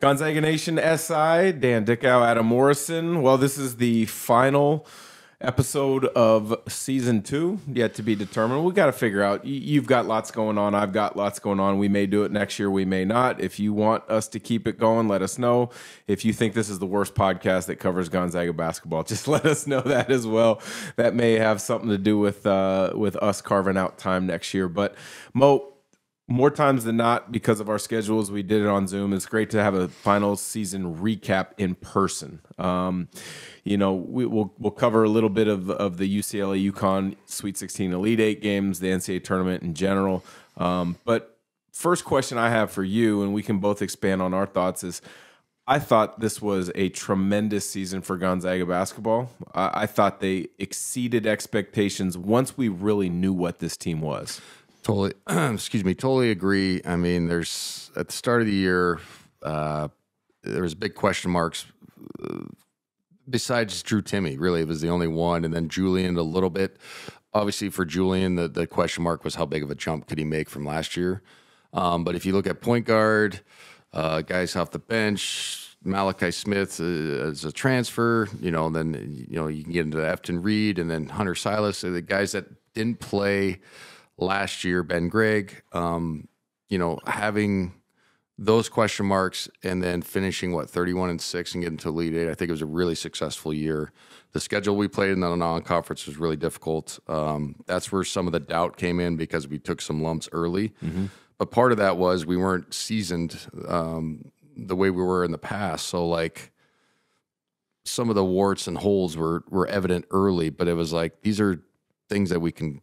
Gonzaga Nation SI, Dan Dickow, Adam Morrison. Well, this is the final episode of season 2, yet to be determined. We got to figure out. You've got lots going on. I've got lots going on. We may do it next year. We may not. If you want us to keep it going, let us know. If you think this is the worst podcast that covers Gonzaga basketball, just let us know that as well. That may have something to do with us carving out time next year. But Mo, more times than not, because of our schedules, we did it on Zoom. It's great to have a final season recap in person. We'll cover a little bit of the UCLA UConn Sweet 16 Elite 8 games, the NCAA tournament in general. But first question I have for you, and we can both expand on our thoughts, is I thought this was a tremendous season for Gonzaga basketball. I thought they exceeded expectations once we really knew what this team was. Totally, totally agree. I mean, there's at the start of the year, there was big question marks. Besides Drew Timme, really, it was the only one, and then Julian a little bit. Obviously, for Julian, the question mark was how big of a jump could he make from last year. But if you look at point guard, guys off the bench, Malachi Smith as a transfer, then you can get into Efton Reed and then Hunter Silas, the guys that didn't play last year, Ben Gregg, having those question marks and then finishing 31-6 and getting to Elite Eight, I think it was a really successful year. The schedule we played in the non-conference was really difficult. That's where some of the doubt came in because we took some lumps early. Mm-hmm. But part of that was we weren't seasoned the way we were in the past. So some of the warts and holes were evident early, but it was these are things that we can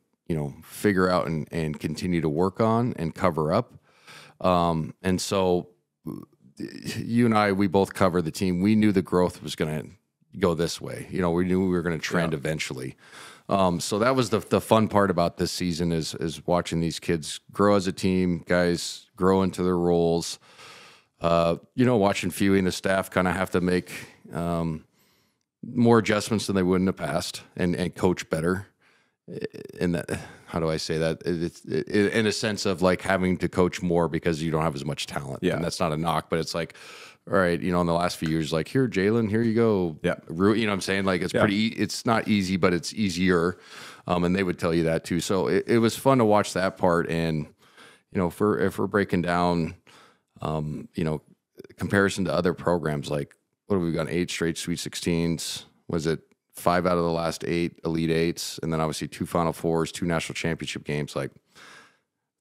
figure out and continue to work on and cover up. And so you and I, we both cover the team. We knew the growth was going to go this way. We knew we were going to trend eventually. So that was the fun part about this season is watching these kids grow as a team, guys grow into their roles. Watching Fewy and the staff kind of have to make more adjustments than they would in the past and coach better. In that, how do I say that? It's in a sense of having to coach more because you don't have as much talent. Yeah. And that's not a knock, but it's all right, in the last few years, here, Jalen, here you go. Yeah. You know what I'm saying? It's not easy, but it's easier. And they would tell you that too. So it was fun to watch that part. And, if we're breaking down, comparison to other programs, what have we got? 8 straight Sweet 16s. Was it 5 out of the last 8 Elite Eights, and then obviously 2 Final Fours, 2 national championship games,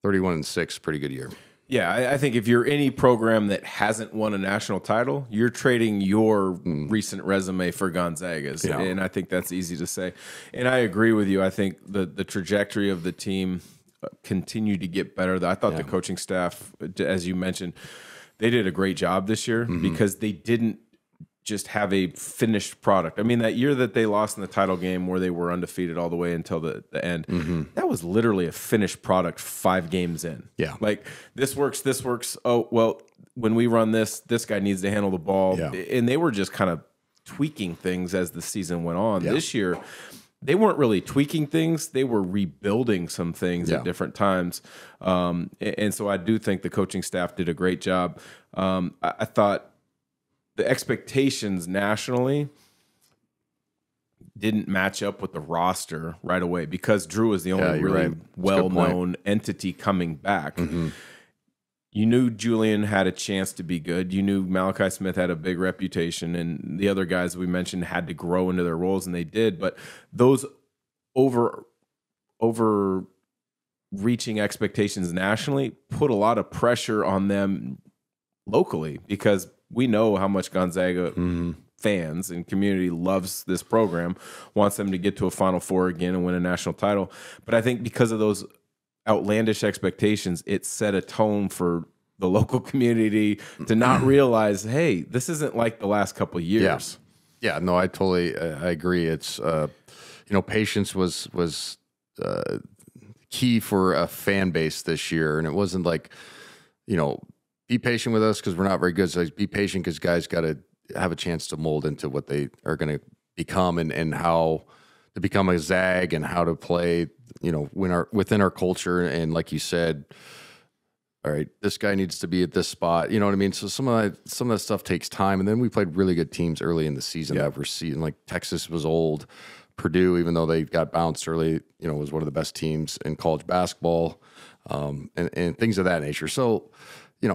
31-6, pretty good year. Yeah, I think if you're any program that hasn't won a national title, you're trading your recent resume for Gonzaga's, and I think that's easy to say. And I agree with you. I think the trajectory of the team continued to get better. I thought the coaching staff, as you mentioned, they did a great job this year because they didn't just have a finished product. I mean, that year that they lost in the title game where they were undefeated all the way until the end, that was literally a finished product 5 games in. Yeah. This works. Oh, well, when we run this guy needs to handle the ball. Yeah. And they were just kind of tweaking things as the season went on. Yeah. This year, they weren't really tweaking things. They were rebuilding some things at different times. And so I do think the coaching staff did a great job. I thought the expectations nationally didn't match up with the roster right away because Drew was the only really well-known entity coming back. Mm-hmm. You knew Julian had a chance to be good. You knew Malachi Smith had a big reputation, and the other guys we mentioned had to grow into their roles, and they did. But those overreaching expectations nationally put a lot of pressure on them locally because we know how much Gonzaga fans and community loves this program, wants them to get to a Final Four again and win a national title. But I think because of those outlandish expectations, it set a tone for the local community to not realize, hey, this isn't like the last couple of years. Yeah, no, I agree. It's patience was key for a fan base this year, and it wasn't be patient with us because we're not very good. So be patient because guys got to have a chance to mold into what they are going to become and how to become a Zag and how to play, within our culture. And like you said, all right, this guy needs to be at this spot. You know what I mean? So some of that stuff takes time. And then we played really good teams early in the season that were seeing, like Texas was old. Purdue, even though they got bounced early, was one of the best teams in college basketball, and things of that nature. So,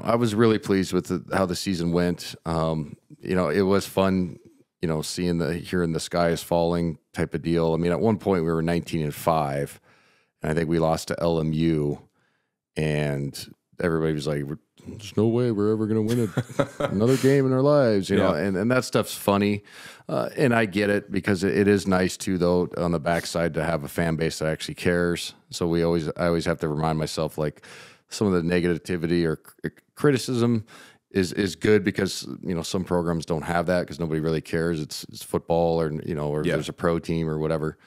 I was really pleased with how the season went. It was fun, hearing the sky is falling type of deal. I mean, at one point we were 19-5, and I think we lost to LMU, and everybody was like, there's no way we're ever going to win another game in our lives, you know, and that stuff's funny. And I get it, because it is nice too, though, on the backside, to have a fan base that actually cares. So I always have to remind myself, like, some of the negativity or criticism is good, because, some programs don't have that because nobody really cares. It's football, or, or there's a pro team or whatever.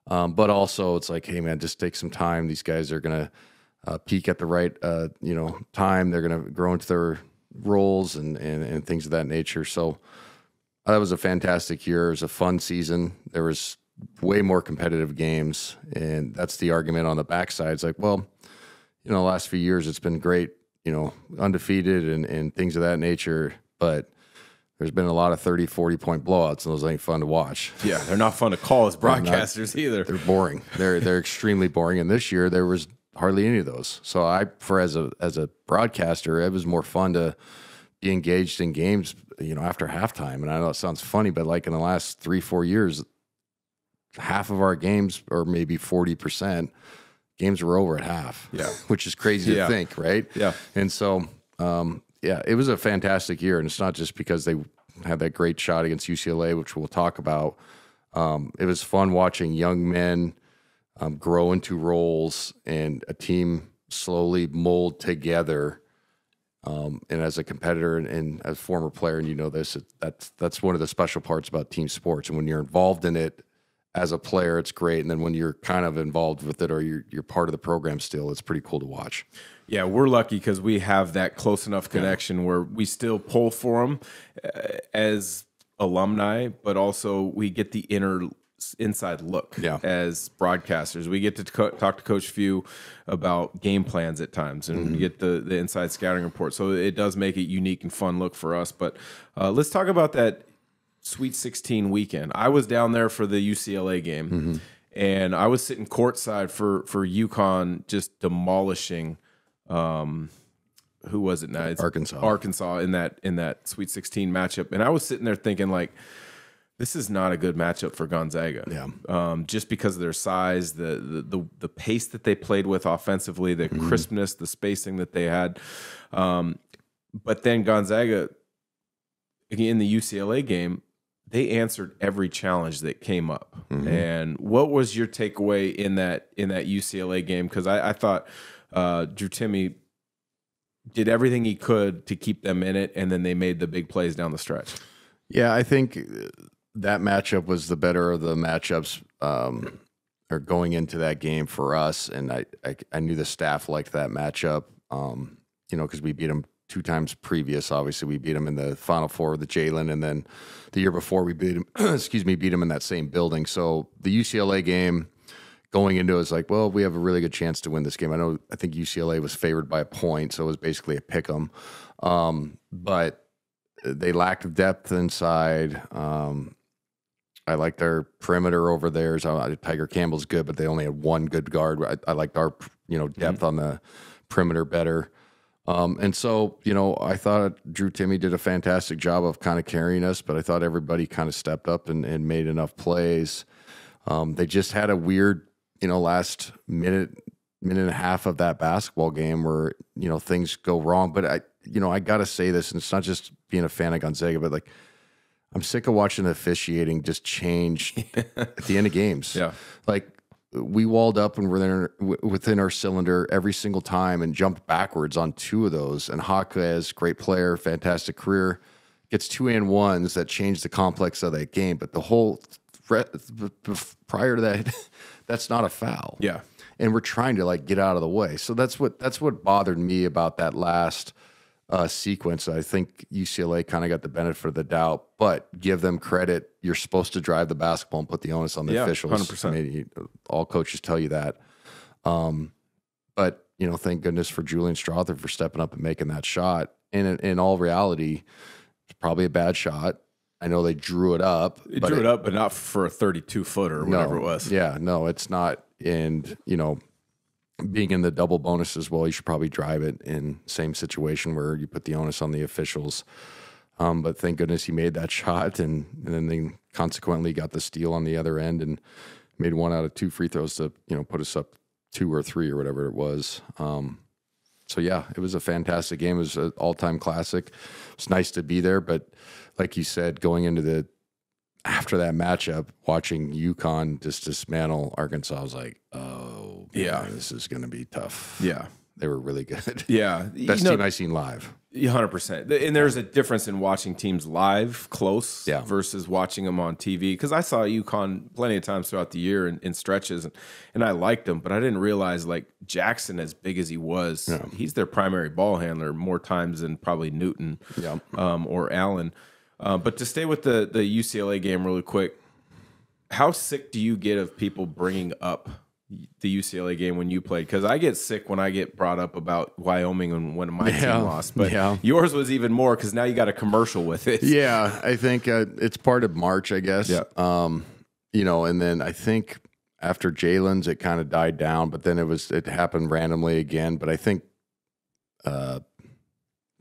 But also it's like, hey man, just take some time. These guys are going to peak at the right, time. They're going to grow into their roles and things of that nature. So that was a fantastic year. It was a fun season. There was way more competitive games, and that's the argument on the backside. It's like, well, the last few years it's been great, undefeated and things of that nature, but there's been a lot of 30, 40-point blowouts, and those ain't fun to watch. Yeah, they're not fun to call as broadcasters either. They're boring. They're extremely boring. And this year there was hardly any of those. So as a broadcaster, it was more fun to be engaged in games, after halftime. And I know it sounds funny, but like in the last 3-4 years, half of our games, or maybe 40%, games were over at half. Yeah, which is crazy to think, right? Yeah. And so, it was a fantastic year, and it's not just because they had that great shot against UCLA, which we'll talk about. It was fun watching young men grow into roles, and a team slowly mold together. And as a competitor and as a former player, and this, that's one of the special parts about team sports. And when you're involved in it as a player, it's great. And then when you're kind of involved with it, or you're part of the program still, it's pretty cool to watch. Yeah, we're lucky because we have that close enough connection where we still pull for them as alumni, but also we get the inside look as broadcasters. We get to talk to Coach Few about game plans at times, and we get the inside scouting report. So it does make it unique and fun look for us. But let's talk about that Sweet 16 weekend. I was down there for the UCLA game, and I was sitting courtside for UConn, just demolishing. Who was it now? It's Arkansas in that Sweet 16 matchup. And I was sitting there thinking, like, this is not a good matchup for Gonzaga. Yeah. Just because of their size, the pace that they played with offensively, the crispness, the spacing that they had. But then Gonzaga, in the UCLA game, they answered every challenge that came up. And what was your takeaway in that UCLA game? Because I thought Drew Timme did everything he could to keep them in it, and then they made the big plays down the stretch. Yeah, I think that matchup was the better of the matchups, or going into that game for us. And I knew the staff liked that matchup, because we beat them 2 times previous. Obviously, we beat them in the Final Four with the Jalen, and then the year before we beat them. Beat them in that same building. So the UCLA game, going into it, was like, well, we have a really good chance to win this game. I think UCLA was favored by a point, so it was basically a pick 'em. But they lacked depth inside. I like their perimeter over theirs. Tiger Campbell's good, but they only had one good guard. I liked our depth on the perimeter better. And so, I thought Drew Timme did a fantastic job of kind of carrying us, but I thought everybody kind of stepped up and made enough plays. They just had a weird, last minute and a half of that basketball game where, things go wrong. But I got to say this, and it's not just being a fan of Gonzaga, but like, I'm sick of watching the officiating just change at the end of games. Yeah. Like, we walled up and were within our cylinder every single time and jumped backwards on 2 of those. And Jaquez, great player, fantastic career, gets 2 and 1s that changed the complex of that game. But the whole prior to that, that's not a foul. Yeah. And we're trying to like get out of the way. So that's what bothered me about that last sequence. I think UCLA kind of got the benefit of the doubt, but give them credit. You're supposed to drive the basketball and put the onus on the officials. 100%. I mean, all coaches tell you that. But thank goodness for Julian Strother for stepping up and making that shot. And in all reality, it's probably a bad shot. I know they drew it up. It drew it up, but not for a 32-footer or whatever it was. Yeah, no, it's not. And, being in the double bonus as well, you should probably drive it in same situation where you put the onus on the officials. But thank goodness he made that shot, and then they consequently got the steal on the other end and made 1 out of 2 free throws to put us up 2 or 3 or whatever it was. So yeah, it was a fantastic game. It was an all-time classic. It's nice to be there, but like you said, going into after that matchup, watching UConn just dismantle Arkansas, I was like, oh, yeah, man, this is going to be tough. Yeah. They were really good. Yeah. Best team I've seen live. 100%. And there's a difference in watching teams live, close, versus watching them on TV. Because I saw UConn plenty of times throughout the year in stretches, and I liked them, but I didn't realize, like, Jackson, as big as he was, he's their primary ball handler more times than probably Newton or Allen. But to stay with the UCLA game really quick, how sick do you get of people bringing up the UCLA game when you played? Because I get sick when I get brought up about Wyoming and when my team lost. But yours was even more because now you got a commercial with it. Yeah, I think it's part of March, I guess. Yeah. And then I think after Jalen's, it kind of died down, but then it happened randomly again. But I think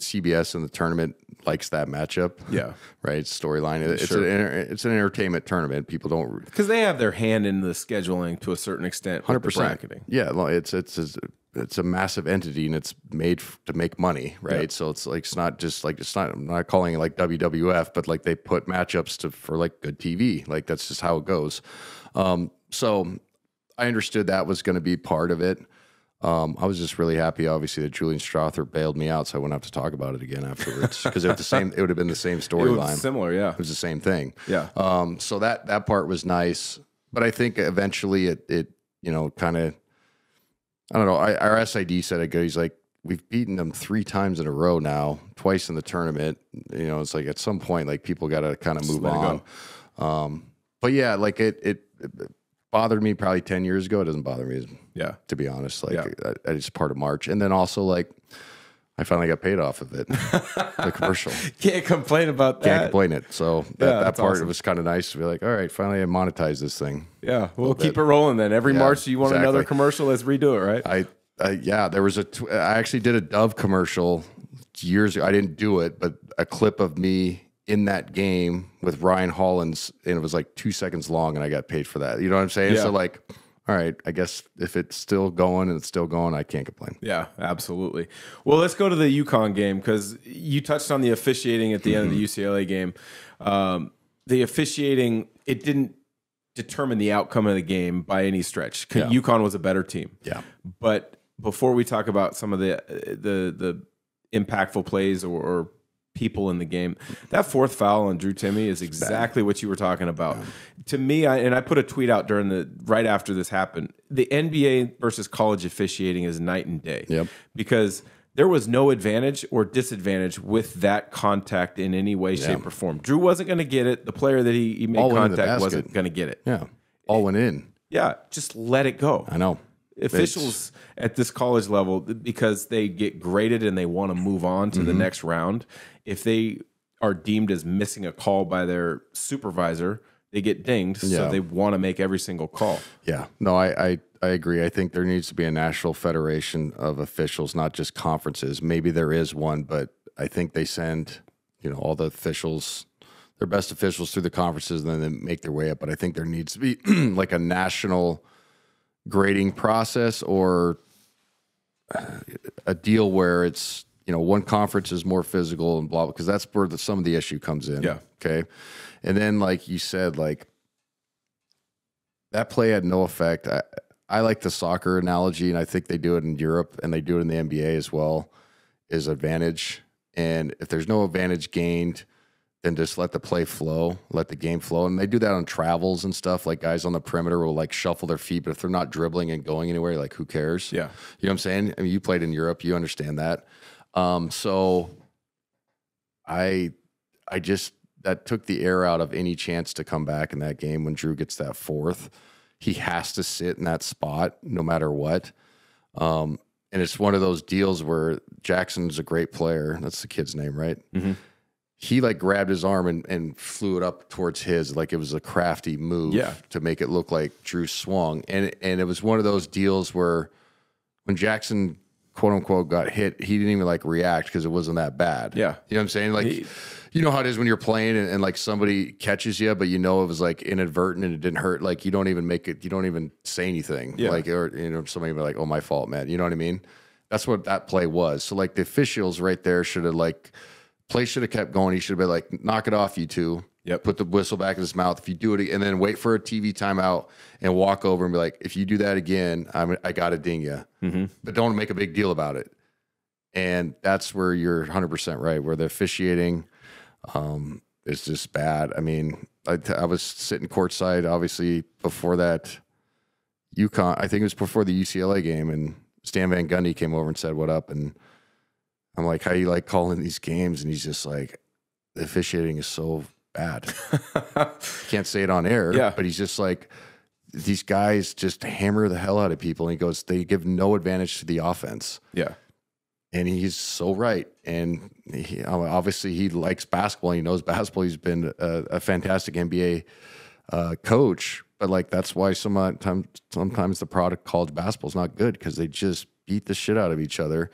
CBS in the tournament likes that matchup. Yeah. Right. Storyline. It's an entertainment tournament. People don't, because they have their hand in the scheduling to a certain extent. 100%. Bracketing. Yeah. Well, it's a massive entity and it's made to make money. Right. Yeah. So it's like, it's not just like, I'm not calling it like WWF, but like they put matchups for like good TV. Like that's just how it goes. So I understood that was going to be part of it. I was just really happy, obviously, that Julian Strother bailed me out, so I wouldn't have to talk about it again afterwards. Because it would have been the same storyline. Similar, yeah. It was the same thing. Yeah. So that part was nice, but I think eventually it kind of, I don't know. Our SID said it good. He's like, we've beaten them 3 times in a row now, twice in the tournament. It's like at some point, like people got to kind of move on. But yeah, like it bothered me probably 10 years ago. It doesn't bother me, to be honest. Like it's part of March. And then also, like, I finally got paid off of it, the commercial. Can't complain about that. Can't complain it. So that part, it was kind of nice to be like, all right, finally I monetized this thing. Yeah, we'll keep it rolling then. Every March you want another commercial, let's redo it, right? There was I actually did a Dove commercial years ago. I didn't do it, but a clip of me in that game with Ryan Hollins, and it was like 2 seconds long, and I got paid for that. You know what I'm saying? Yeah. So like, all right, I guess if it's still going and it's still going, I can't complain. Yeah, absolutely. Well, let's go to the UConn game because you touched on the officiating at the end of the UCLA game. The officiating, it didn't determine the outcome of the game by any stretch. UConn was a better team. Yeah. But before we talk about some of the impactful plays or people in the game, that 4th foul on Drew Timme is exactly what you were talking about. To me, I put a tweet out right after this happened. The NBA versus college officiating is night and day. Yep. Because there was no advantage or disadvantage with that contact in any way, shape, or form. Drew wasn't going to get it. The player that he made contact wasn't going to get it. Yeah. All went in. Yeah. Just let it go. I know. Officials at this college level, because they get graded and they want to move on to the next round, if they are deemed as missing a call by their supervisor, they get dinged. So they want to make every single call. Yeah. No, I agree. I think there needs to be a national federation of officials, not just conferences. Maybe there is one, but I think they send, all the officials, their best officials through the conferences, and then they make their way up. But I think there needs to be like a national grading process or a deal where it's, one conference is more physical and blah, because that's where some of the issue comes in. Yeah. Okay. And then, like you said, like that play had no effect. I like the soccer analogy, and I think they do it in Europe and they do it in the NBA as well, is advantage. And if there's no advantage gained, then just let the play flow, let the game flow. And they do that on travels and stuff. Like guys on the perimeter will like shuffle their feet, but if they're not dribbling and going anywhere, like who cares? Yeah. You know what I'm saying? I mean, you played in Europe, you understand that. So I just, that took the air out of any chance to come back in that game when Drew gets that 4th. He has to sit in that spot no matter what. And it's one of those deals where Jackson's a great player. That's the kid's name, right? Mm-hmm. He like grabbed his arm and flew it up towards his, like it was a crafty move to make it look like Drew swung. And it was one of those deals where when Jackson, quote unquote, got hit, he didn't even like react because it wasn't that bad. Yeah. You know what I'm saying? Like, you know how it is when you're playing and like somebody catches you, but you know it was like inadvertent and it didn't hurt. Like you don't even make it, you don't even say anything. Yeah. Like, or, you know, somebody be like, oh, my fault, man. You know what I mean? That's what that play was. So like the officials right there should have like, play should have kept going. He should have been like, knock it off, you two. Yep. Put the whistle back in his mouth. If you do it, and then wait for a TV timeout and walk over and be like, if you do that again, I got to ding you. Mm-hmm. But don't make a big deal about it. And that's where you're 100% right, where the officiating is just bad. I mean, I was sitting courtside, obviously, before that UConn. I think it was before the UCLA game, and Stan Van Gundy came over and said, what up? And I'm like, how you like calling these games? And he's just like, the officiating is so bad. Can't say it on air, but he's just like, these guys just hammer the hell out of people. And he goes, they give no advantage to the offense. Yeah. And he's so right. And obviously he likes basketball. He knows basketball. He's been a fantastic NBA coach. But like, that's why sometimes the product called basketball is not good, because they just beat the shit out of each other.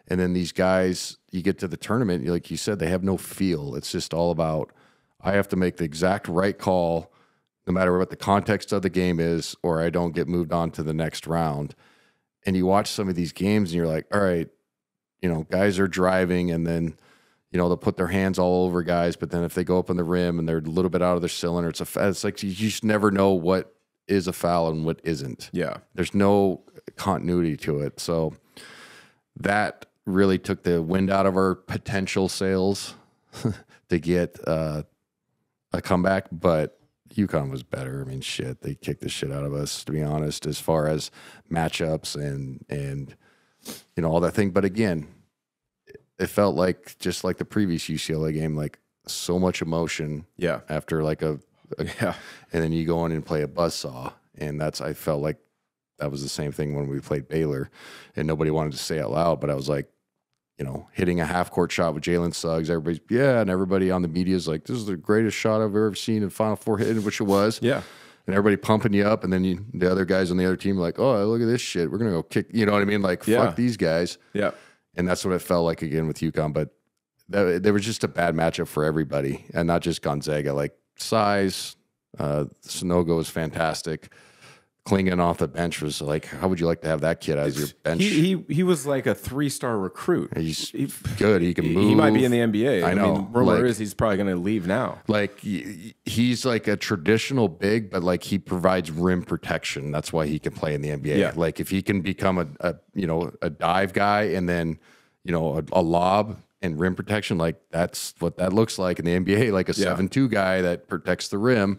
And then these guys, you get to the tournament, like you said, they have no feel. It's just all about, I have to make the exact right call, no matter what the context of the game is, or I don't get moved on to the next round. And you watch some of these games and you're like, all right, you know, guys are driving and then, you know, they'll put their hands all over guys, but then if they go up on the rim and they're a little bit out of their cylinder, it's like you just never know what is a foul and what isn't. Yeah. There's no continuity to it. So that really took the wind out of our potential sails to get a comeback, but UConn was better. I mean, shit, they kicked the shit out of us, to be honest, as far as matchups and you know, all that thing. But again, it felt like just like the previous UCLA game, like so much emotion. Yeah. After like and then you go in and play a buzzsaw, and I felt like that was the same thing when we played Baylor, and nobody wanted to say it out loud, but I was like, you know, hitting a half-court shot with Jalen Suggs, and everybody on the media is like, this is the greatest shot I've ever seen in Final Four hitting, which it was. Yeah. And everybody pumping you up, and then the other guys on the other team are like, oh, look at this shit. We're going to go kick, you know what I mean? Like, fuck these guys. Yeah. And that's what it felt like again with UConn. But there was just a bad matchup for everybody, and not just Gonzaga. Like, size, Sanogo was fantastic. Klingen off the bench was like, how would you like to have that kid as your bench? He was like a 3-star recruit. He's good. He can move. He might be in the NBA. I know. mean, rumor is he's probably going to leave now. Like, he's like a traditional big, but like he provides rim protection. That's why he can play in the NBA. Yeah. Like if he can become a dive guy and then, you know, a lob and rim protection, like that's what that looks like in the NBA, like a 7'2" guy that protects the rim.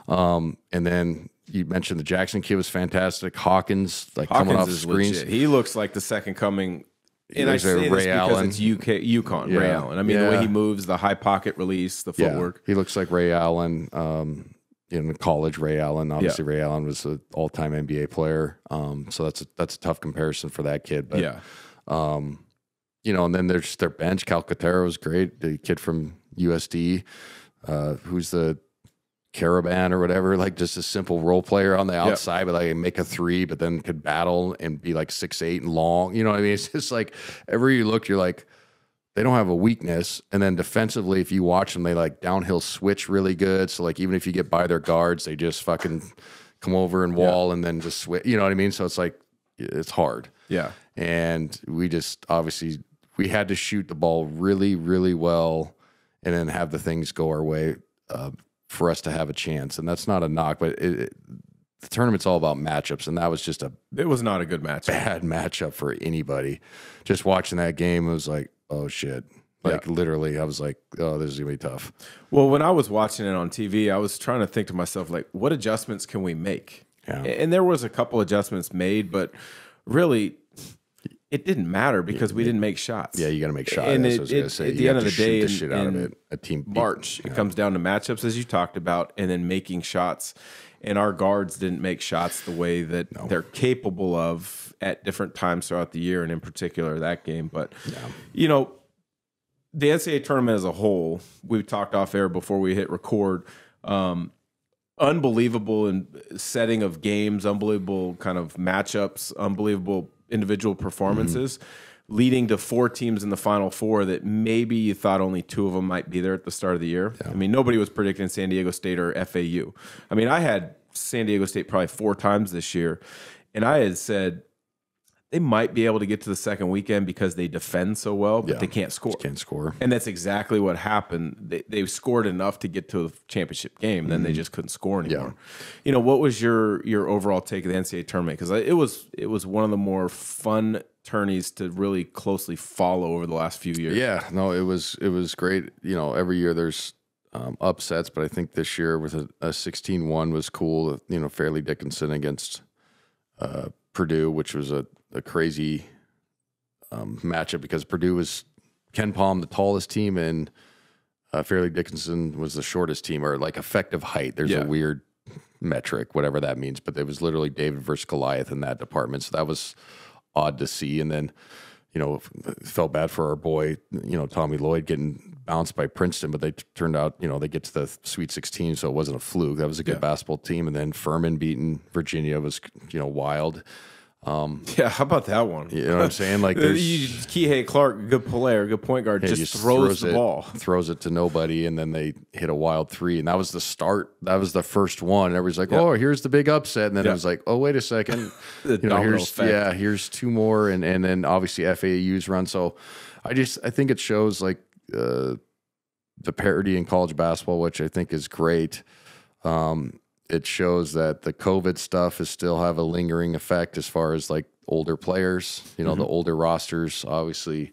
And then you mentioned the Jackson kid was fantastic. Hawkins coming off screens. Legit. He looks like the second coming. And I say Ray this Allen. because it's UConn, Ray Allen. I mean, the way he moves, the high pocket release, the footwork. He looks like Ray Allen. In college, Ray Allen. Obviously, Ray Allen was an all-time NBA player. So that's a tough comparison for that kid. But you know, and then there's their bench. Calcaterra was great. The kid from USD, who's the Caravan or whatever, like just a simple role player on the outside, but like make a three, but then could battle and be like 6'8" and long. You know what I mean? It's just like everywhere you look, you're like, they don't have a weakness. And then defensively, if you watch them, they like downhill switch really good. So like even if you get by their guards, they just fucking come over and wall and then just switch. You know what I mean? So it's like it's hard. Yeah. And we just obviously we had to shoot the ball really, really well, and then have the things go our way. For us to have a chance. And that's not a knock, but the tournament's all about matchups, and that was just it was not a good matchup. Bad matchup for anybody. Just watching that game, it was like, oh shit. Like literally, I was like, oh, this is gonna be tough. Well, when I was watching it on TV, I was trying to think to myself, like, what adjustments can we make? Yeah. And there was a couple adjustments made, but really it didn't matter because we didn't make shots. Yeah, you got to make shots. And at the end of the day, the shit out of it. A team March, it comes down to matchups, as you talked about, and then making shots. and our guards didn't make shots the way that they're capable of at different times throughout the year, and in particular that game. But you know, the NCAA tournament as a whole, we've talked off air before we hit record. Unbelievable in setting of games, unbelievable kind of matchups, unbelievable individual performances, leading to 4 teams in the Final Four that maybe you thought only 2 of them might be there at the start of the year. I mean, nobody was predicting San Diego State or FAU. I mean, I had San Diego State probably 4 times this year, and I had said they might be able to get to the second weekend because they defend so well, but they can't score. Can't score. And that's exactly what happened. They scored enough to get to a championship game, and then they just couldn't score anymore. You know, what was your overall take of the NCAA tournament? Because it was one of the more fun tourneys to really closely follow over the last few years. Yeah, no, it was great. You know, every year there's upsets, but I think this year with a 16-1 was cool. You know, Fairleigh Dickinson against Purdue, which was a crazy matchup because Purdue was Ken Palm, the tallest team, and Fairleigh Dickinson was the shortest team, or like effective height. There's a weird metric, whatever that means, but it was literally David versus Goliath in that department. So that was odd to see. And then, you know, felt bad for our boy, you know, Tommy Lloyd getting bounced by Princeton, but they turned out, you know, they get to the Sweet 16, so it wasn't a fluke. That was a good basketball team. And then Furman beating Virginia was, you know, wild. How about that one? You know what I'm saying? Like, there's Kihei Clark, good player, good point guard, just throws the ball, throws it to nobody, and then they hit a wild 3, and that was the start. That was the first one. And everybody's like, "Oh, here's the big upset," and then it was like, "Oh, wait a second, you know, here's 2 more," and then obviously FAU's run. So I think it shows like the parity in college basketball, which I think is great. It shows that the COVID stuff is still have a lingering effect as far as like older players, you know, the older rosters, obviously,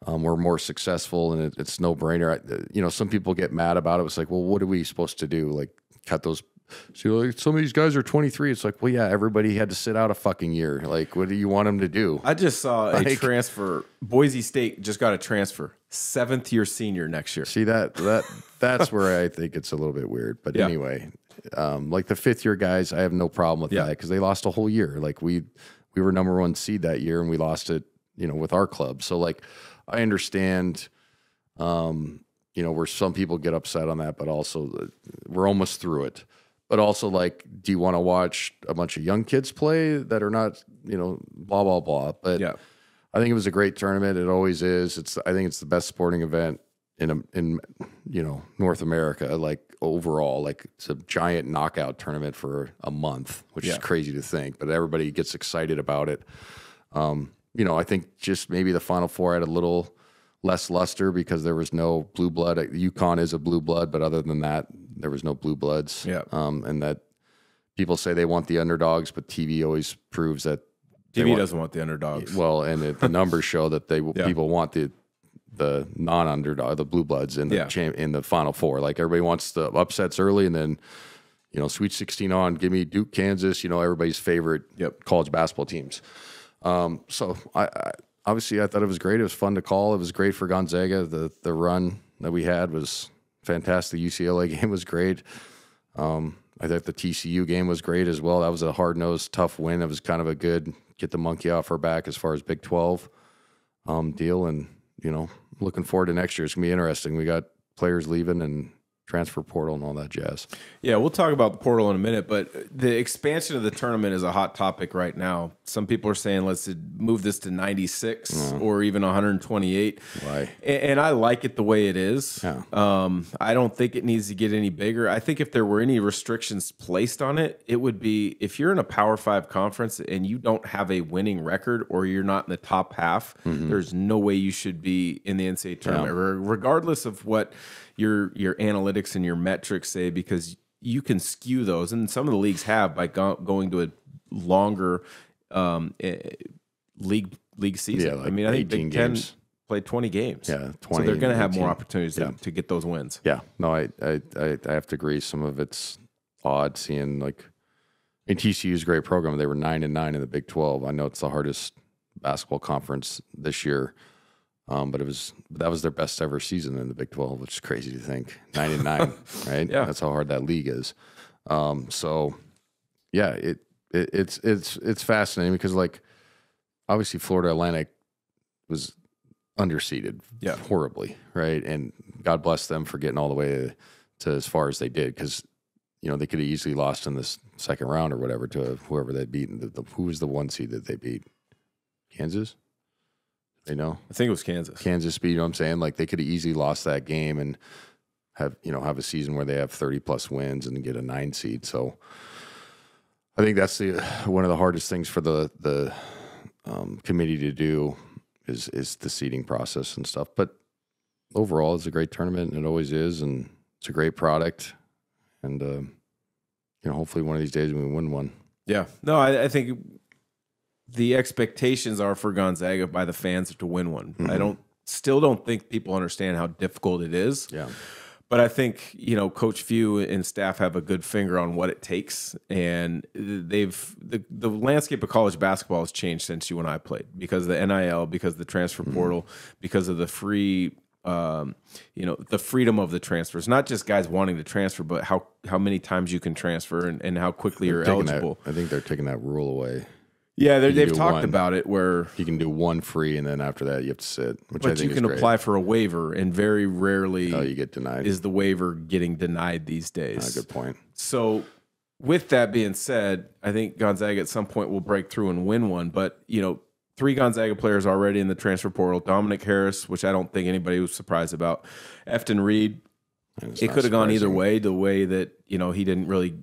were more successful, and it's no brainer. You know, some people get mad about it. It's like, well, what are we supposed to do? Like cut those. So like, some of these guys are 23. It's like, well, yeah, everybody had to sit out a fucking year. Like, what do you want them to do? I just saw a transfer. Boise State just got a transfer. 7th-year senior next year. See, that's where I think it's a little bit weird. But anyway, like the 5th-year guys, I have no problem with that because they lost a whole year. Like we were number 1 seed that year, and we lost it, you know, with our club. So like, I understand, you know, where some people get upset on that, but also we're almost through it. But also, like, do you want to watch a bunch of young kids play that are not, you know, blah blah blah? But I think it was a great tournament. It always is. I think it's the best sporting event in you know, North America. Like overall, like it's a giant knockout tournament for a month, which is crazy to think. But everybody gets excited about it. You know, I think just maybe the Final Four had a little less luster because there was no blue blood. UConn is a blue blood, but other than that, there was no blue bloods. And that people say they want the underdogs, but TV always proves that TV doesn't want the underdogs. Well, and the numbers show that people want the non-underdog, the blue bloods in the in the Final Four. Like everybody wants the upsets early, and then, you know, Sweet 16 on. Give me Duke, Kansas. You know, everybody's favorite college basketball teams. So I obviously I thought it was great. It was fun to call. It was great for Gonzaga. The run that we had was fantastic. The UCLA game was great. I thought the TCU game was great as well. That was a hard-nosed, tough win. It was kind of a good get the monkey off our back as far as Big 12 deal. And, you know, looking forward to next year. It's going to be interesting. We got players leaving and transfer portal and all that jazz. Yeah, we'll talk about the portal in a minute, but the expansion of the tournament is a hot topic right now. Some people are saying let's move this to 96 or even 128. Why? And I like it the way it is. Yeah. I don't think it needs to get any bigger. I think if there were any restrictions placed on it, it would be if you're in a Power 5 conference and you don't have a winning record or you're not in the top half, there's no way you should be in the NCAA tournament, regardless of what your analytics and your metrics say, because you can skew those, and some of the leagues have by going to a longer league season. Yeah, like I mean, I think Big Ten games. Played 20 games. Yeah, 20. So they're going to have 18. more opportunities to get those wins. Yeah, no, I have to agree. Some of it's odd seeing like, I mean, TCU's a great program. They were 9-9 in the Big 12. I know it's the hardest basketball conference this year. But that was their best ever season in the Big 12, which is crazy to think. 9-9, right? Yeah. That's how hard that league is. So yeah, it's fascinating because like obviously Florida Atlantic was underseeded horribly, right? And God bless them for getting all the way to as far as they did, because they could have easily lost in this second round or whatever to whoever they'd beaten. Who was the 1 seed that they beat? Kansas? They know? I think it was Kansas. Kansas beat, you know what I'm saying? Like they could have easily lost that game and have a season where they have 30 plus wins and get a 9 seed. So I think that's one of the hardest things for the committee to do is the seeding process and stuff. But overall, it's a great tournament, and it always is, and it's a great product. And hopefully one of these days we win one. Yeah, no, I think the expectations are for Gonzaga by the fans to win one. Mm-hmm. I still don't think people understand how difficult it is. Yeah. But I think, Coach Few and staff have a good finger on what it takes. And the landscape of college basketball has changed since you and I played, because of the NIL, because of the transfer portal, because of the free, the freedom of the transfers. Not just guys wanting to transfer, but how many times you can transfer and how quickly you're eligible. I think they're taking that rule away. Yeah, they've talked about it where you can do one free, and then after that you have to sit. But you can apply for a waiver, and very rarely you get denied. Is the waiver getting denied these days? Good point. So, with that being said, I think Gonzaga at some point will break through and win one. But 3 Gonzaga players already in the transfer portal: Dominic Harris, which I don't think anybody was surprised about; Efton Reed. It could have gone either way. The way that he didn't really.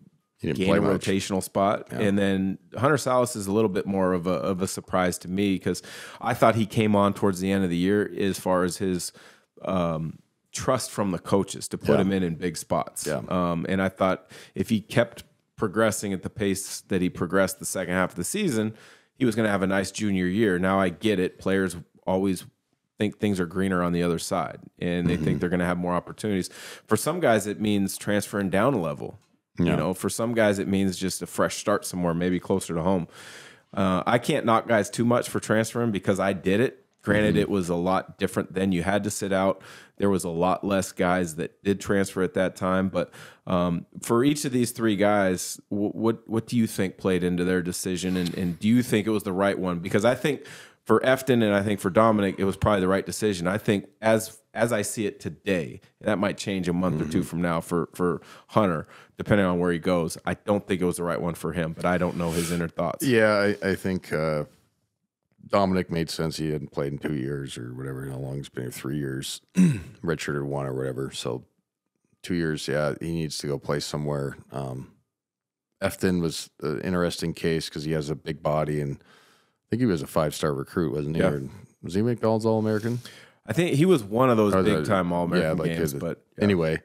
Gain a rotational spot. Yeah. And then Hunter Salas is a little bit more of a surprise to me, because I thought he came on towards the end of the year as far as his trust from the coaches to put him in big spots. Yeah. And I thought if he kept progressing at the pace that he progressed the second half of the season, he was going to have a nice junior year. Now I get it. Players always think things are greener on the other side, and they think they're going to have more opportunities. For some guys, it means transferring down a level. Yeah. For some guys, it means just a fresh start somewhere, maybe closer to home. I can't knock guys too much for transferring, because I did it. Granted, it was a lot different then. You had to sit out. There was a lot less guys that did transfer at that time. But for each of these 3 guys, what do you think played into their decision? And do you think it was the right one? Because I think for Efton and I think for Dominic, it was probably the right decision. I think as I see it today, that might change a month or 2 from now for Hunter, depending on where he goes. I don't think it was the right one for him, but I don't know his inner thoughts. Yeah, I think Dominic made sense. He hadn't played in 2 years or whatever, how long he's been here, 3 years, redshirted 1 or whatever. So 2 years, he needs to go play somewhere. Efton was an interesting case because he has a big body, and I think he was a 5-star recruit, wasn't he? Yeah. Or was he McDonald's All-American? I think he was one of those big-time All-American games. Anyway,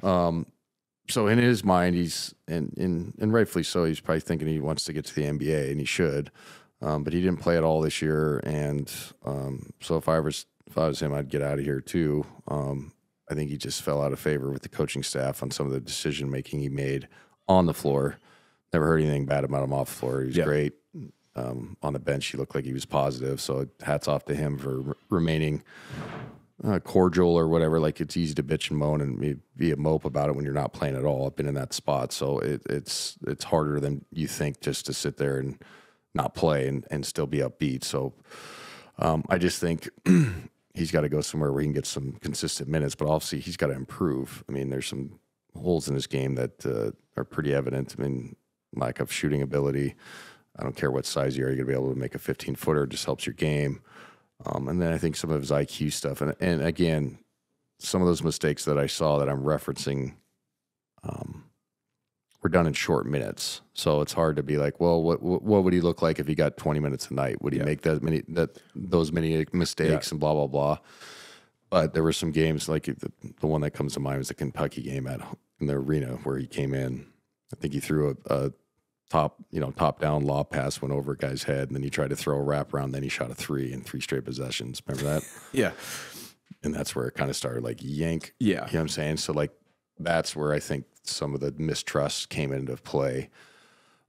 so in his mind, he's and rightfully so, he's probably thinking he wants to get to the NBA, and he should. But he didn't play at all this year, and so if I was him, I'd get out of here too. I think he just fell out of favor with the coaching staff on some of the decision making he made on the floor. Never heard anything bad about him off the floor. He was great. On the bench, he looked like he was positive. So hats off to him for remaining cordial or whatever. Like, it's easy to bitch and moan and be a mope about it when you're not playing at all. I've been in that spot, so it's harder than you think just to sit there and not play and still be upbeat. So I just think he's got to go somewhere where he can get some consistent minutes, but obviously he's got to improve. I mean, there's some holes in his game that are pretty evident. I mean, lack of shooting ability. I don't care what size you are, you're going to be able to make a 15-footer. It just helps your game. And then I think some of his IQ stuff. And again, some of those mistakes that I saw that I'm referencing were done in short minutes. So it's hard to be like, well, what would he look like if he got 20 minutes a night? Would he make those many mistakes and blah, blah, blah? But there were some games, like the one that comes to mind was the Kentucky game in the arena where he came in. I think he threw a top-down lob pass, went over a guy's head, and then he tried to throw a wraparound, then he shot a 3 in 3 straight possessions. Remember that? Yeah. And that's where it kind of started, like, yank. Yeah. You know what I'm saying? So, like, that's where I think some of the mistrust came into play.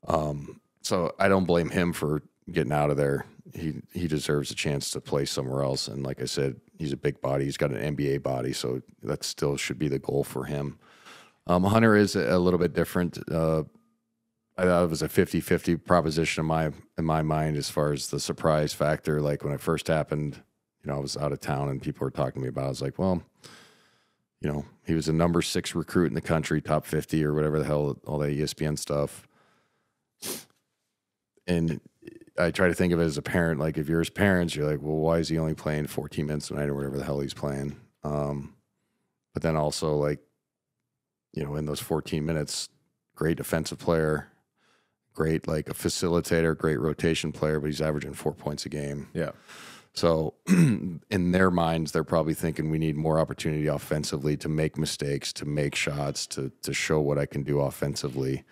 So I don't blame him for getting out of there. He deserves a chance to play somewhere else. And like I said, he's a big body. He's got an NBA body, so that still should be the goal for him. Hunter is a little bit different. I thought it was a 50-50 proposition in my mind as far as the surprise factor. Like when it first happened, I was out of town and people were talking to me about it. I was like, well, he was a number 6 recruit in the country, top 50 or whatever the hell, all that ESPN stuff. And I try to think of it as a parent. Like if you're his parents, you're like, well, why is he only playing 14 minutes a night or whatever the hell he's playing? But then also like, in those 14 minutes, great defensive player, great like a facilitator, great rotation player, but he's averaging 4 points a game. Yeah. So in their minds, they're probably thinking we need more opportunity offensively to make mistakes, to make shots, to show what I can do offensively.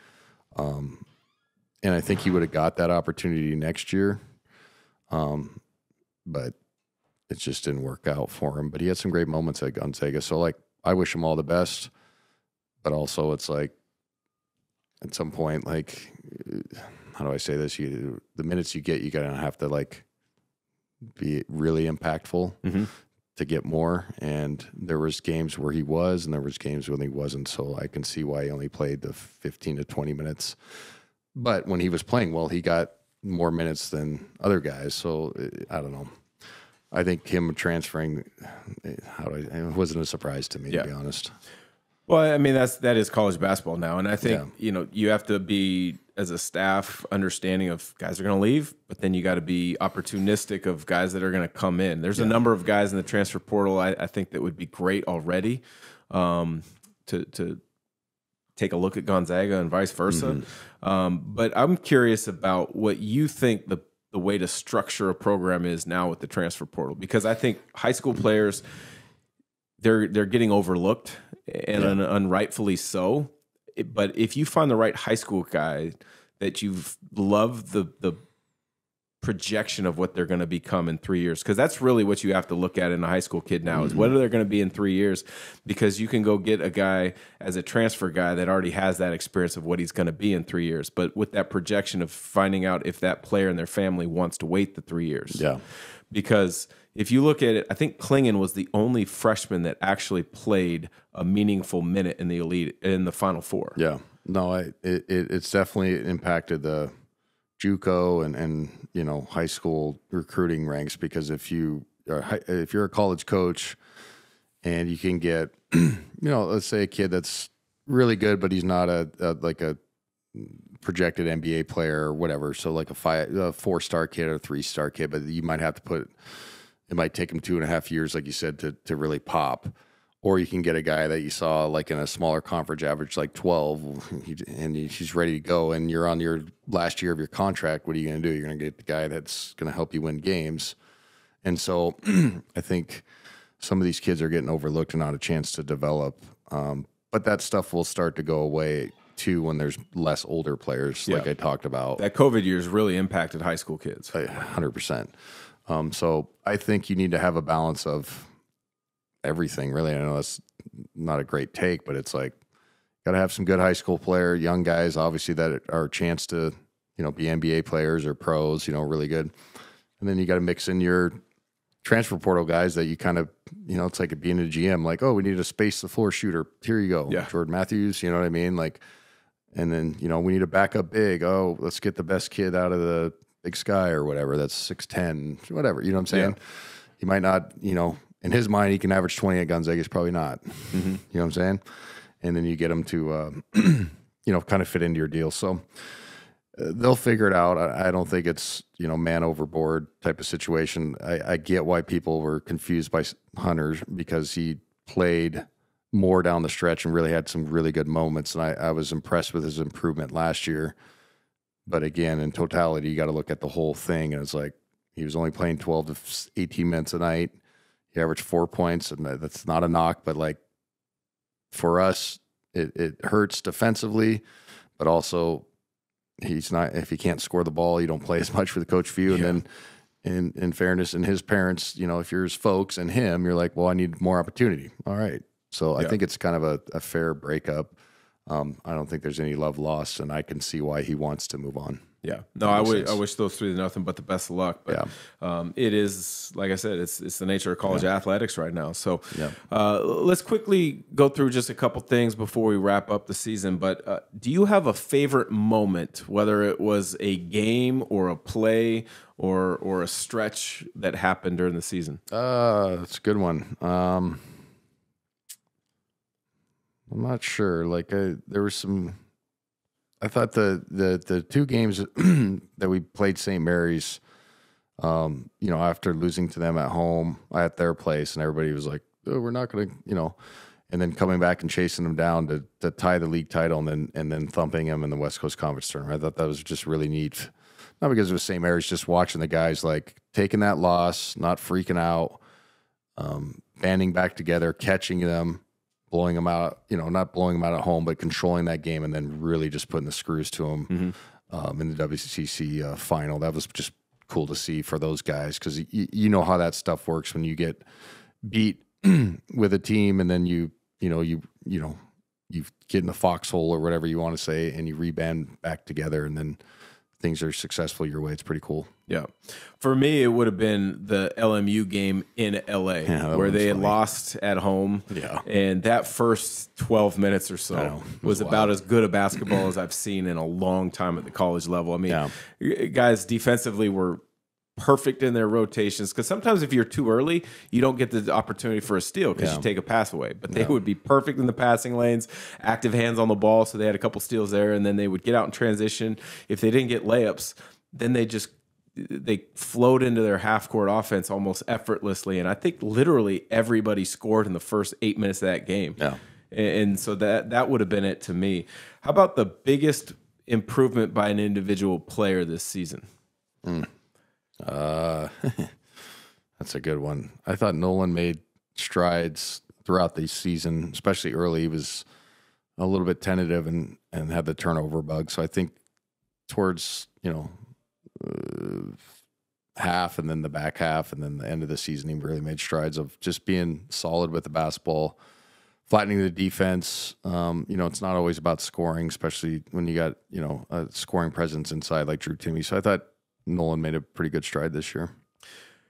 And I think he would have got that opportunity next year. But it just didn't work out for him. But he had some great moments at Gonzaga. So like, I wish him all the best, but also it's like, at some point, like, how do I say this? The minutes you get, you gotta have to like be really impactful to get more. And there was games where he was, and there was games when he wasn't. So I can see why he only played the 15 to 20 minutes. But when he was playing well, he got more minutes than other guys. So I don't know. I think him transferring, it wasn't a surprise to me, to be honest. Well, I mean, that is college basketball now. And I think, you have to be, as a staff, understanding of guys are going to leave, but then you got to be opportunistic of guys that are going to come in. There's a number of guys in the transfer portal I think that would be great already to take a look at Gonzaga and vice versa. But I'm curious about what you think the way to structure a program is now with the transfer portal, because I think high school players, they're getting overlooked, and unrightfully so. But if you find the right high school guy that you've loved the projection of what they're going to become in 3 years, because that's really what you have to look at in a high school kid now is what are they going to be in 3 years, because you can go get a guy as a transfer guy that already has that experience of what he's going to be in 3 years, but with that projection of finding out if that player and their family wants to wait the 3 years. Yeah. Because if you look at it, I think Klingon was the only freshman that actually played a meaningful minute in the elite in the Final Four. Yeah, no, it's definitely impacted the JUCO and high school recruiting ranks, because if you're a college coach and you can get let's say a kid that's really good, but he's not a projected NBA player or whatever, so like a 4-star kid or a 3-star kid, but you might have to put. It might take him 2.5 years, like you said, to really pop. Or you can get a guy that you saw like in a smaller conference, average like 12, and he's ready to go, and you're on your last year of your contract. What are you going to do? You're going to get the guy that's going to help you win games. And so I think some of these kids are getting overlooked and not a chance to develop. But that stuff will start to go away too when there's less older players, like I talked about. That COVID year's really impacted high school kids. 100%. So I think you need to have a balance of everything, really. I know that's not a great take, but it's like, got to have some good high school player, young guys, obviously, that are a chance to, be NBA players or pros, really good. And then you got to mix in your transfer portal guys that you kind of, it's like being a GM, like, oh, we need a space the floor shooter. Here you go. Yeah. Jordan Matthews, you know what I mean? Like, and then, we need a backup big. Oh, let's get the best kid out of the Big Sky or whatever. That's 6'10", whatever. You know what I'm saying? Yeah. He might not, in his mind, he can average 20 at Gonzaga. He's probably not. You know what I'm saying? And then you get him to, kind of fit into your deal. So they'll figure it out. I don't think it's, man overboard type of situation. I get why people were confused by Hunter, because he played more down the stretch and really had some really good moments. And I was impressed with his improvement last year. But again, in totality, you got to look at the whole thing. And it's like, he was only playing 12 to 18 minutes a night. He averaged 4 points, and that's not a knock, but like for us, it hurts defensively, but also he's not, if he can't score the ball, you don't play as much for the coach view. And then in fairness, and his parents, if you're his folks and him, you're like, well, I need more opportunity. All right. So I think it's kind of a fair breakup. I don't think there's any love lost, and I can see why he wants to move on. Yeah, no, I wish those three nothing but the best of luck. But it is, like I said, it's the nature of college athletics right now. So let's quickly go through just a couple things before we wrap up the season. But do you have a favorite moment, whether it was a game or a play or a stretch that happened during the season? That's a good one. I'm not sure. Like there was some. I thought the two games that we played St. Mary's, after losing to them at home at their place, and everybody was like, "Oh, we're not going to," and then coming back and chasing them down to tie the league title, and then thumping them in the West Coast Conference tournament. I thought that was just really neat. Not because it was St. Mary's, just watching the guys like taking that loss, not freaking out, banding back together, catching them, blowing them out, not blowing them out at home, but controlling that game and then really just putting the screws to them in the WCC final. That was just cool to see for those guys because you know how that stuff works when you get beat with a team and then you get in the foxhole or whatever you want to say and you reband back together and then things are successful your way. It's pretty cool. Yeah. For me, it would have been the LMU game in LA where they had lost at home. Yeah. And that first 12 minutes or so was about as good a basketball as I've seen in a long time at the college level. I mean, guys defensively were perfect in their rotations because sometimes if you're too early, you don't get the opportunity for a steal because you take a pass away. But they would be perfect in the passing lanes, active hands on the ball, so they had a couple steals there, and then they would get out in transition. If they didn't get layups, then they flowed into their half-court offense almost effortlessly. And I think literally everybody scored in the first 8 minutes of that game. Yeah. And so that would have been it to me. How about the biggest improvement by an individual player this season? That's a good one. I thought Nolan made strides throughout the season, especially early. He was a little bit tentative and had the turnover bug. So I think towards, half and then the back half and then the end of the season, he really made strides of just being solid with the basketball, flattening the defense. It's not always about scoring, especially when you got, a scoring presence inside like Drew Timme. So I thought Nolan made a pretty good stride this year.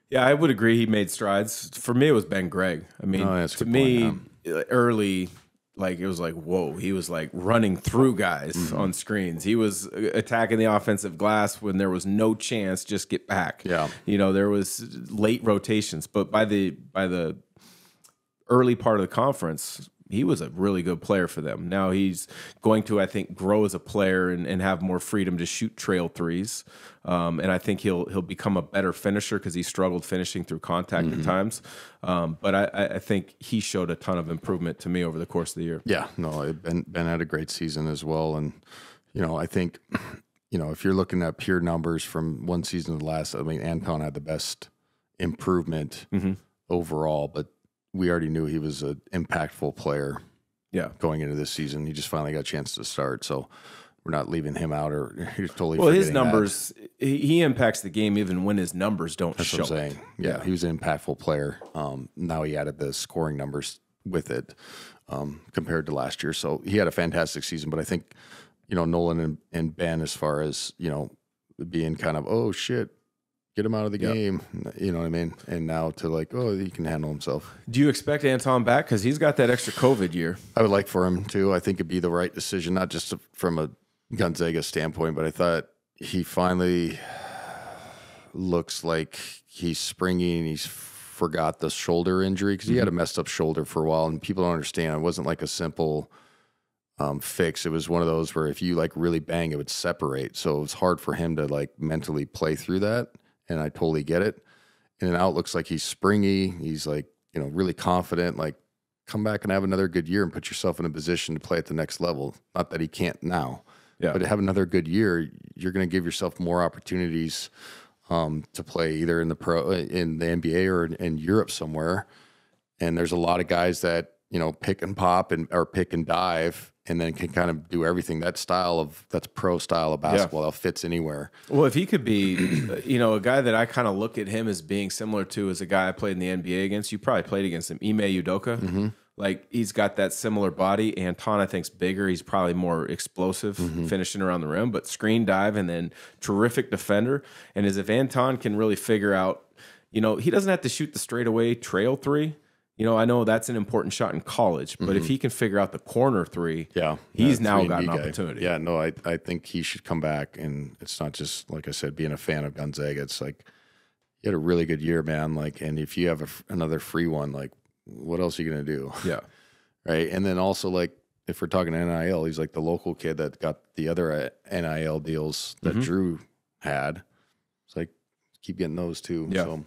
Yeah, I would agree. He made strides. For me, it was Ben Gregg. I mean, to me, early, like it was like, whoa, he was like running through guys on screens. He was attacking the offensive glass when there was no chance, just get back. Yeah. There was late rotations, but by the early part of the conference, he was a really good player for them. Now he's going to, I think, grow as a player and have more freedom to shoot trail threes. And I think he'll become a better finisher because he struggled finishing through contact at times. But I think he showed a ton of improvement to me over the course of the year. Yeah, no, Ben had a great season as well. And, I think, if you're looking at pure numbers from one season to the last, I mean, Anton had the best improvement overall, but we already knew he was an impactful player going into this season. He just finally got a chance to start. So we're not leaving him out or he's totally well, his numbers, he impacts the game even when his numbers don't show. That's what I'm saying. Yeah, he was an impactful player. Now he added the scoring numbers with it compared to last year. So he had a fantastic season. But I think, Nolan and Ben, as far as, being kind of, oh, shit, get him out of the game, you know what I mean? And now to like, oh, he can handle himself. Do you expect Anton back? Because he's got that extra COVID year. I would like for him to. I think it'd be the right decision, not just from a Gonzaga standpoint, but I thought he finally looks like he's springy and he's forgot the shoulder injury because he had a messed up shoulder for a while, and people don't understand. It wasn't like a simple fix. It was one of those where if you like really bang, it would separate. So it was hard for him to like mentally play through that. And I totally get it. And now it looks like he's springy. He's like, really confident. Like, come back and have another good year and put yourself in a position to play at the next level. Not that he can't now, but to have another good year, you're going to give yourself more opportunities to play either in the NBA or in Europe somewhere. And there's a lot of guys that pick and pop or pick and dive, and then can kind of do everything. That's pro style of basketball. That fits anywhere. Well, if he could be, a guy that I kind of look at him as being similar to as a guy I played in the NBA against. You probably played against him, Ime Udoka. Like he's got that similar body. Anton, I think's bigger. He's probably more explosive, finishing around the rim, but screen dive and then terrific defender. And as if Anton can really figure out, he doesn't have to shoot the straightaway trail three. I know that's an important shot in college, but if he can figure out the corner three, he's now got an opportunity. Yeah, no, I think he should come back. And it's not just, like I said, being a fan of Gonzaga. It's like, you had a really good year, man. Like, and if you have another free one, like, what else are you going to do? Yeah. Right. And then also, like, if we're talking NIL, he's like the local kid that got the other NIL deals that Drew had. It's like, keep getting those too. Yeah. So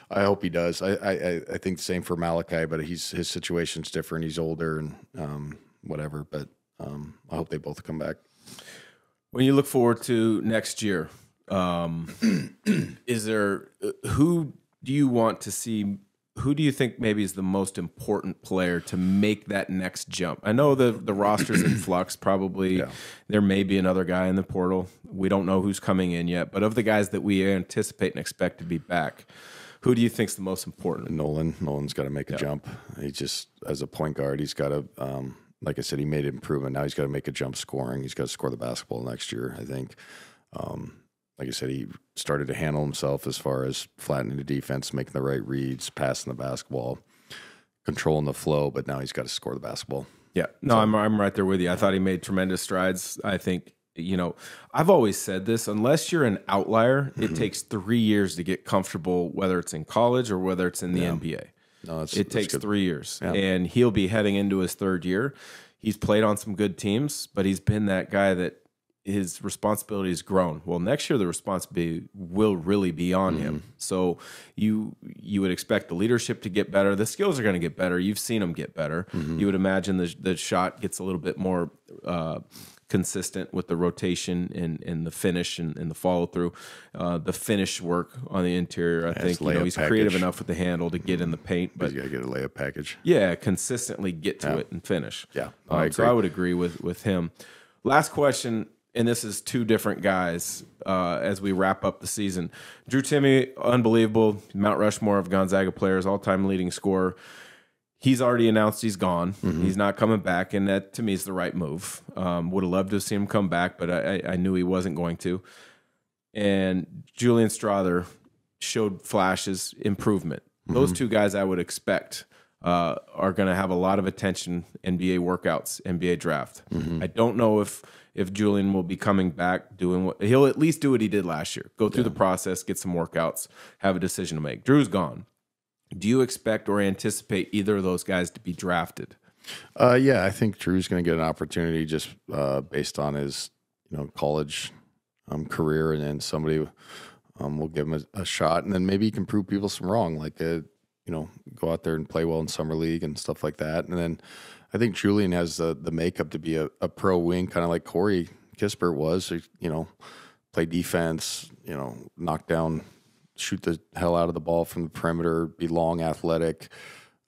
I hope he does. I think the same for Malachi, but his situation's different. He's older and whatever. But I hope they both come back. When you look forward to next year, is there who do you want to see? Who do you think maybe is the most important player to make that next jump? I know the roster's in flux. Probably there may be another guy in the portal. We don't know who's coming in yet. But of the guys that we anticipate and expect to be back, who do you think's the most important? Nolan's got to make a jump. He just, as a point guard, he's got to, like I said, he made an improvement. Now he's got to make a jump scoring. He's got to score the basketball next year, I think. Like I said, he started to handle himself as far as flattening the defense, making the right reads, passing the basketball, controlling the flow, but now he's got to score the basketball. Yeah. No, I'm right there with you. I thought he made tremendous strides. I think, I've always said this, unless you're an outlier, it takes 3 years to get comfortable, whether it's in college or whether it's in the NBA. No, it takes good. 3 years. Yeah. And he'll be heading into his third year. He's played on some good teams, but he's been that guy that his responsibility has grown. Well, next year the responsibility will really be on him. So you would expect the leadership to get better. The skills are going to get better. You've seen them get better. You would imagine the shot gets a little bit more consistent with the rotation and the finish and the follow through. The finish work on the interior, I think he's creative enough with the handle to get in the paint. But you got to get a layup package. Yeah, consistently get to it and finish. Yeah, so I would agree with him. Last question. And this is two different guys as we wrap up the season. Drew Timme, unbelievable. Mount Rushmore of Gonzaga players, all-time leading scorer. He's already announced he's gone. He's not coming back, and that, to me, is the right move. Would have loved to see him come back, but I knew he wasn't going to. And Julian Strawther showed flashes, improvement. Those two guys I would expect are going to have a lot of attention, NBA workouts, NBA draft. I don't know if Julian will be coming back doing what he'll at least do what he did last year. Go through the process, get some workouts, have a decision to make. Drew's gone. Do you expect or anticipate either of those guys to be drafted? Yeah, I think Drew's going to get an opportunity just based on his college career, and then somebody will give him a shot, and then maybe he can prove people some wrong, like go out there and play well in summer league and stuff like that, and then. I think Julian has the makeup to be a pro wing, kind of like Corey Kispert was. Play defense, knock down, shoot the hell out of the ball from the perimeter, be long, athletic.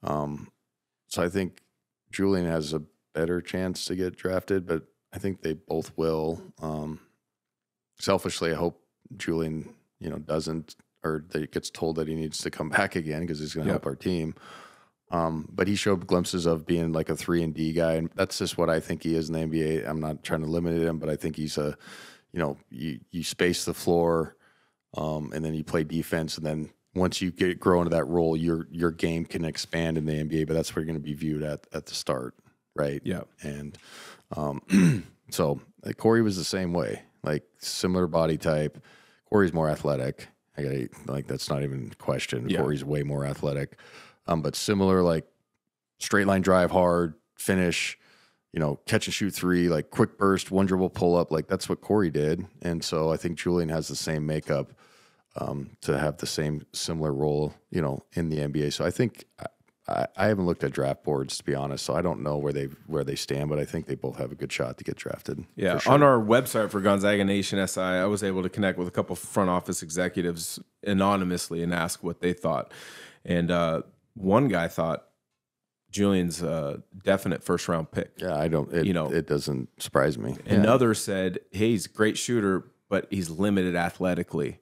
So I think Julian has a better chance to get drafted, but I think they both will. Selfishly, I hope Julian, doesn't, or that he gets told that he needs to come back again because he's going to help our team. But he showed glimpses of being like a 3-and-D guy, and that's just what I think he is in the NBA. I'm not trying to limit him, but I think he's you space the floor, and then you play defense, and then once you grow into that role, your game can expand in the NBA. But that's where you're going to be viewed at the start, right? Yeah. And so Corey was the same way, like similar body type. Corey's more athletic. That's not even a question. Yeah. Corey's way more athletic. But similar, like straight line drive hard, finish, catch and shoot three, like quick burst, one dribble pull up. Like that's what Corey did. And so I think Julian has the same makeup to have the same similar role, in the NBA. So I think I haven't looked at draft boards, to be honest. So I don't know where they stand, but I think they both have a good shot to get drafted. Yeah. Sure. On our website for Gonzaga Nation SI, I was able to connect with a couple front office executives anonymously and ask what they thought. And, one guy thought Julian's a definite first-round pick. Yeah, it doesn't surprise me. Another said, hey, he's a great shooter, but he's limited athletically,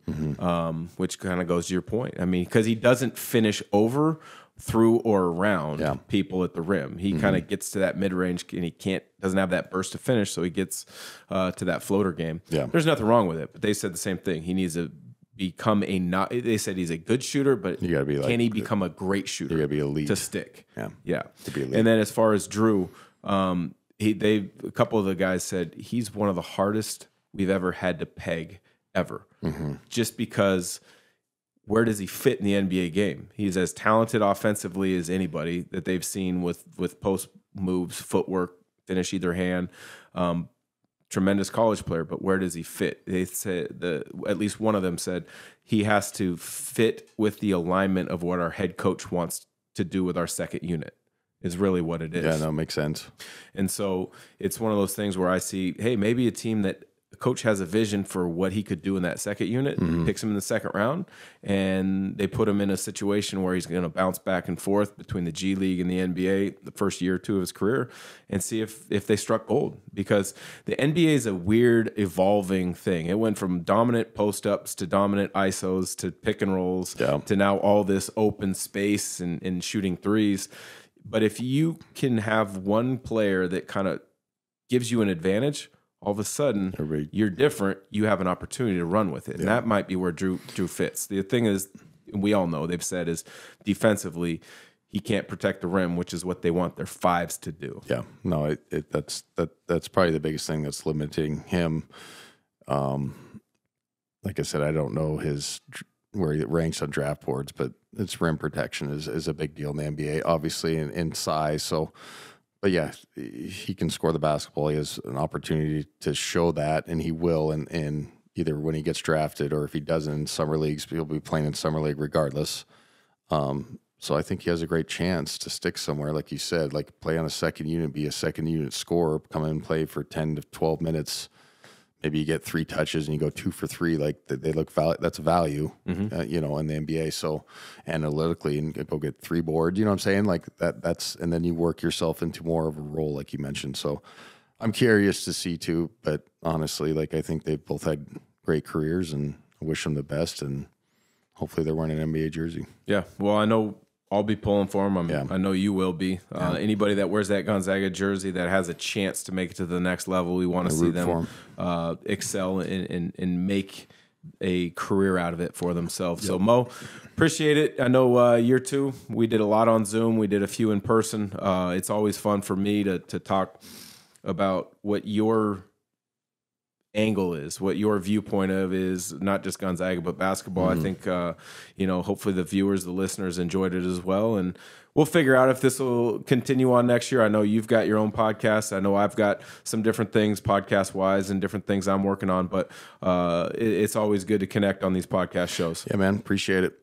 which kind of goes to your point. I mean, because he doesn't finish over through or around people at the rim. He kind of gets to that mid range, and he doesn't have that burst to finish, so he gets to that floater game. There's nothing wrong with it, but they said the same thing. He needs to become they said he's a good shooter, but you gotta be can he become a great shooter? You gotta be elite to stick. To be elite. And then as far as Drew, a couple of the guys said he's one of the hardest we've ever had to peg ever, just because. Where does he fit in the NBA game? He's as talented offensively as anybody that they've seen with post moves, footwork, finish either hand. Tremendous college player, but where does he fit? They said at least one of them said he has to fit with the alignment of what our head coach wants to do with our second unit. Is really what it is. Yeah, no, makes sense. And so it's one of those things where I see, hey, maybe a team that the coach has a vision for what he could do in that second unit, picks him in the second round, and they put him in a situation where he's going to bounce back and forth between the G League and the NBA the first year or two of his career and see if they struck gold. Because the NBA is a weird, evolving thing. It went from dominant post-ups to dominant ISOs to pick and rolls to now all this open space and shooting threes. But if you can have one player that kind of gives you an advantage, all of a sudden you're different. You have an opportunity to run with it. And that might be where Drew fits. The thing is, we all know, they've said, is defensively, he can't protect the rim, which is what they want their fives to do. Yeah, no, that's probably the biggest thing that's limiting him. Like I said, I don't know where he ranks on draft boards, but its rim protection is a big deal in the NBA, obviously, in size. So, but yeah, he can score the basketball. He has an opportunity to show that, and he will. And either when he gets drafted or if he doesn't in summer leagues, he'll be playing in summer league regardless. So I think he has a great chance to stick somewhere, like you said, like play on a second unit, be a second unit scorer, come in and play for 10 to 12 minutes. Maybe you get 3 touches and you go 2 for 3. Like they look that's value, in the NBA. So analytically, and go get 3 boards. You know what I'm saying? Like that's and then you work yourself into more of a role, like you mentioned. So I'm curious to see too. But honestly, like I think they've both had great careers, and I wish them the best. And hopefully they're wearing an NBA jersey. Yeah. Well, I know I'll be pulling for him. I know you will be. Anybody that wears that Gonzaga jersey that has a chance to make it to the next level, we want to see them excel and make a career out of it for themselves. So, Mo, appreciate it. I know year 2, we did a lot on Zoom. We did a few in person. It's always fun for me to talk about what your angle is, what your viewpoint of is, not just Gonzaga but basketball. I think hopefully the viewers, the listeners enjoyed it as well, and we'll figure out if this will continue on next year. I know you've got your own podcast. I know I've got some different things podcast wise and different things I'm working on, but it's always good to connect on these podcast shows. Yeah, man, appreciate it.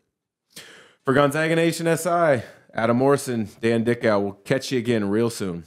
For Gonzaga Nation SI, Adam Morrison, Dan Dickau, we'll catch you again real soon.